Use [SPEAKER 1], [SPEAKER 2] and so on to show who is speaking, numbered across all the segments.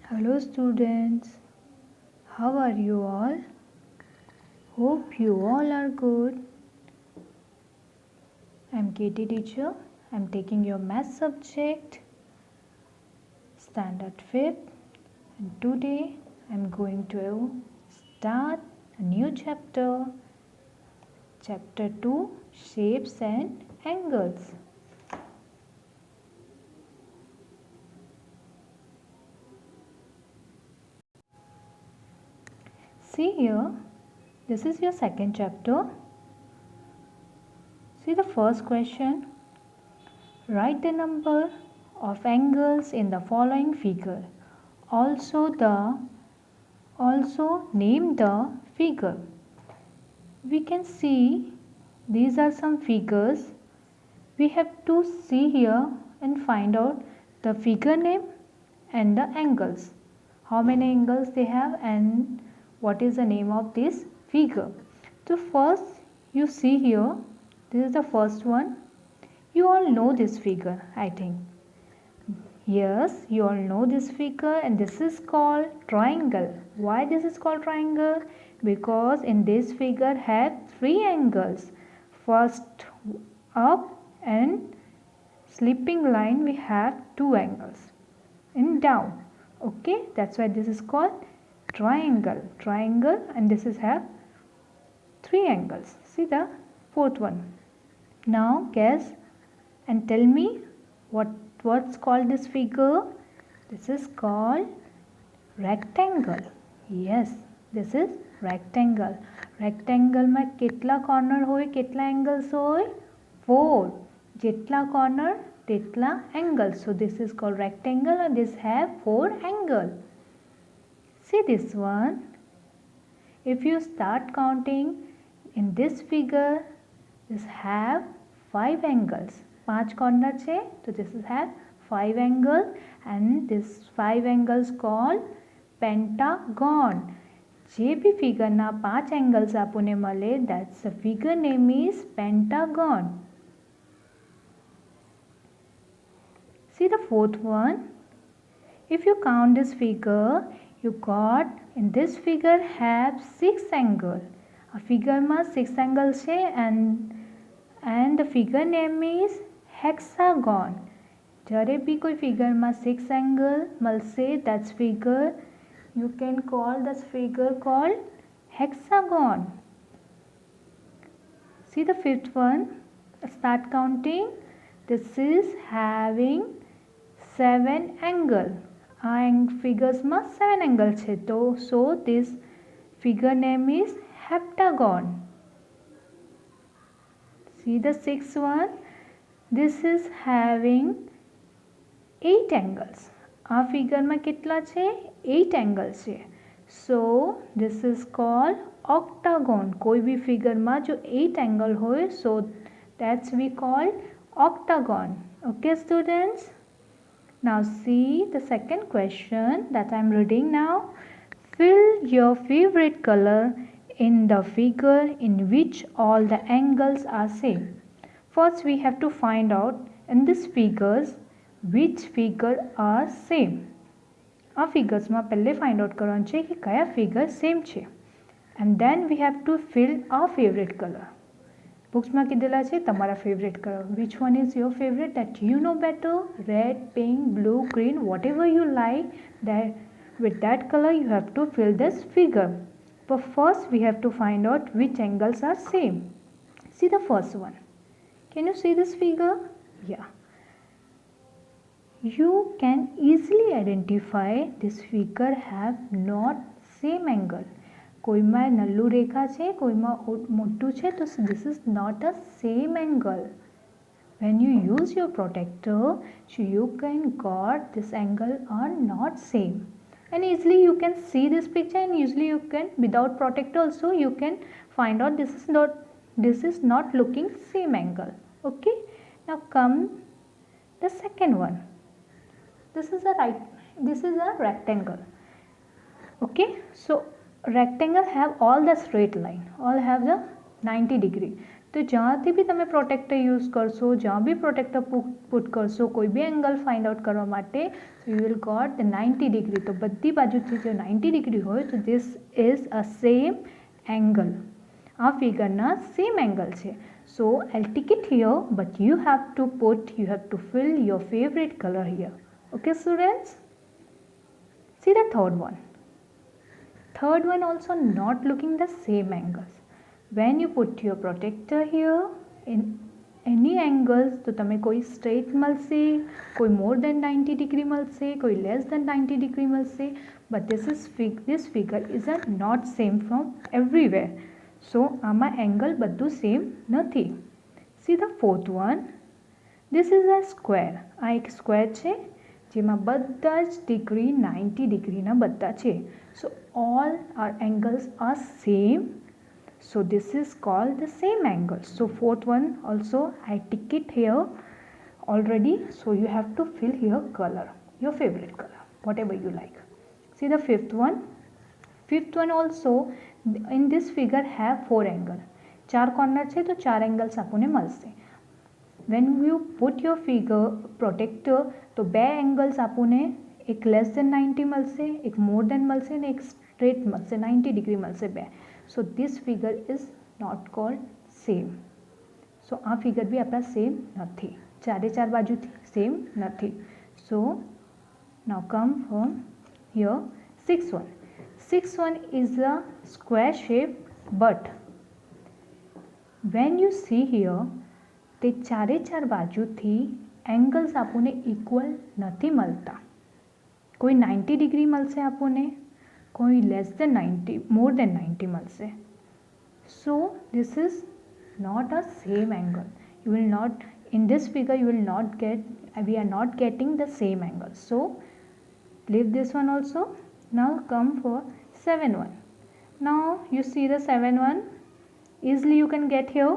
[SPEAKER 1] Hello students, how are you all? Hope you all are good. I'm Katie teacher. I'm taking your math subject, standard 5th, and today I'm going to start a new chapter, chapter 2, shapes and angles. See here, this is your second chapter. See the first question. Write the number of angles in the following figure. Also name the figure. We can see these are some figures. We have to see here and find out the figure name and the angles. How many angles they have and what is the name of this figure. So first you see here, this is the first one. You all know this figure, I think. Yes, you all know this figure, and this is called triangle. Why this is called triangle? Because in this figure have three angles. First up and slipping line we have two angles. And down. Okay, that's why this is called triangle. Triangle, and this is have three angles. See the fourth one. Now guess and tell me what's called this figure. This is called rectangle. Yes, this is rectangle. Rectangle में कितना corner होय, कितना angles होय? 4. जितना corner तितना angles. So this is called rectangle and this have 4 angles. See this one. If you start counting in this figure, this have 5 angles. 5 corner છે તો this is have 5 angle and this 5 angles called pentagon. જે બી ફિગરના 5 angles આપણને મળે, that's the figure name is pentagon. See the fourth one. If you count this figure, you got in this figure have 6 angle. આ ફિગરમાં 6 angle છે and the figure name is hexagon. જ્યારે બી કોઈ ફિગરમાં 6 angle મળશે, that's figure you can call this figure called hexagon. See the fifth one. Start counting. This is having 7 angle. આ figuresમાં 7 angle છે તો so this figure name is heptagon. See the sixth one. This is having 8 angles. આ ફિગરમાં કેટલા છે? 8 angles છે. So this is called octagon. કોઈ બી ફિગરમાં જો 8 angle હોય, so that's we call octagon. Okay students? Now see the second question that I am reading now. Fill your favorite color in the figure in which all the angles are same. First we have to find out in these figures which figure are same. આ ફિગર્સમાં પહેલે find out કરવાનું છે કે કયા figure same છે and then we have to fill our favorite color. બુક્સમાં કીધેલા છે તમારા favorite color. Which one is your favorite that you know better? Red, pink, blue, green, whatever you like, that with that color you have to fill this figure. But first we have to find out which angles are same. See the first one. Can you see this figure? Yeah. You can easily identify this figure have not same angle. કોઈમાં નલ્લું રેખા છે, કોઈમાં મોટું છે, તો this is not a same angle. When you use your protector, so you can got this angle are not same. And easily you can see this picture and usually you can without protector also you can find out this is not looking same angle. Okay, now come the second one. This is a rectangle. Okay, so rectangle have all the straight line, all have the 90 degree. તો तो જ્યાંથી બી તમે protractor use કરશો, જ્યાં બી protractor put કરશો કોઈ બી angle find out કરવા માટે, you will got the 90 degree. તો બધી બાજુથી જો 90 ડિગ્રી હોય તો this is a same angle. આ ફિગરના સેમ એંગલ છે. So I'll tick it here, but you have to fill your favourite colour here. Okay students, see the third one. Third one also not looking the same angles. When you put your protector here in any angles, તો તમે કોઈ straight મળશે, કોઈ more than 90 degree મળશે, કોઈ less than 90 degree મળશે, but this figure is not same from everywhere. So આમાં angle બધું સેમ નથી. See the fourth one. This is a square. આ એક સ્ક્વેર છે જેમાં બધા જ ડિગ્રી 90 ડિગ્રીના બધા છે. So all our angles are same. So this is called the same angle. So fourth one also I tick it here already. So you have to fill here color, your favorite color, whatever you like. See the fifth one. Fifth one also in this figure have 4 angle. 4 corner છે તો 4 angles આપણને મળશે. When you put your figure protector તો 2 angles આપણને એક less than 90 મળશે, એક more than મળશે અને એક straight મળશે, 90 degree મળશે 2. So this figure is not called same. So આ figure બી આપણા same નથી, ચારે ચાર બાજુથી same નથી. So now come from here. Sixth one. Sixth one is a square shape, but when you see here તે ચારે ચાર બાજુથી એંગલ્સ આપણને ઇક્વલ નથી મળતા. કોઈ 90 ડિગ્રી મળશે આપણને, કોઈ લેસ દેન 90, મોર દેન 90 મળશે. સો this is not a same angle. You will not, in this figure you will not get, we are not getting the same angle. So leave this one also. Now come for 7 one. Now you see the 7 one, easily you can get here.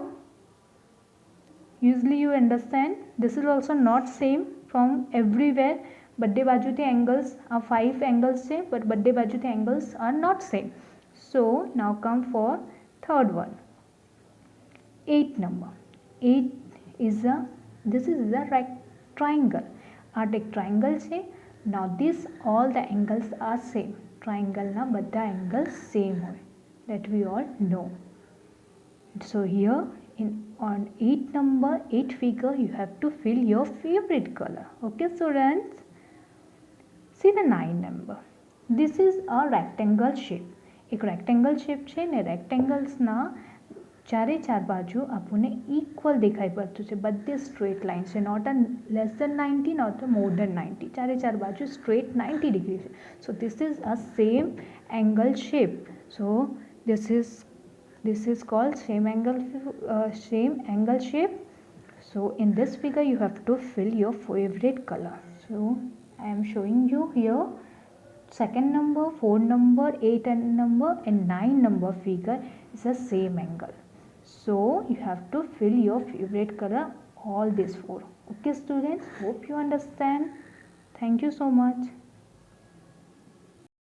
[SPEAKER 1] Usually you understand, this is also not same from everywhere. બધે બાજુથી angles are 5 angles છે, but બધે બાજુથી angles are not same. So now come for third one. 8 number. 8 is a, this is a triangle. આ એક triangle છે. Now this all the angles are same. Triangle ના બધા angles same હોય, that we all know. So here on 8 number, 8 figure, you have to fill your favorite color. Okay students, see the 9 number. This is a rectangle shape. એક rectangle shape છે ને, rectangles ના ચારે ચાર બાજુ આપણને equal દેખાઈ પડતું છે, બધે straight line છે, not a less than 90, not a more than 90, ચારે ચાર બાજુ straight 90 degree છે. So this is a same angle shape. So this is called same angle shape. So in this figure you have to fill your favorite color. So I am showing you here second number, 4 number, 8 number and 9 number figure is the same angle. So you have to fill your favorite color, all these 4. Okay students, hope you understand. Thank you so much.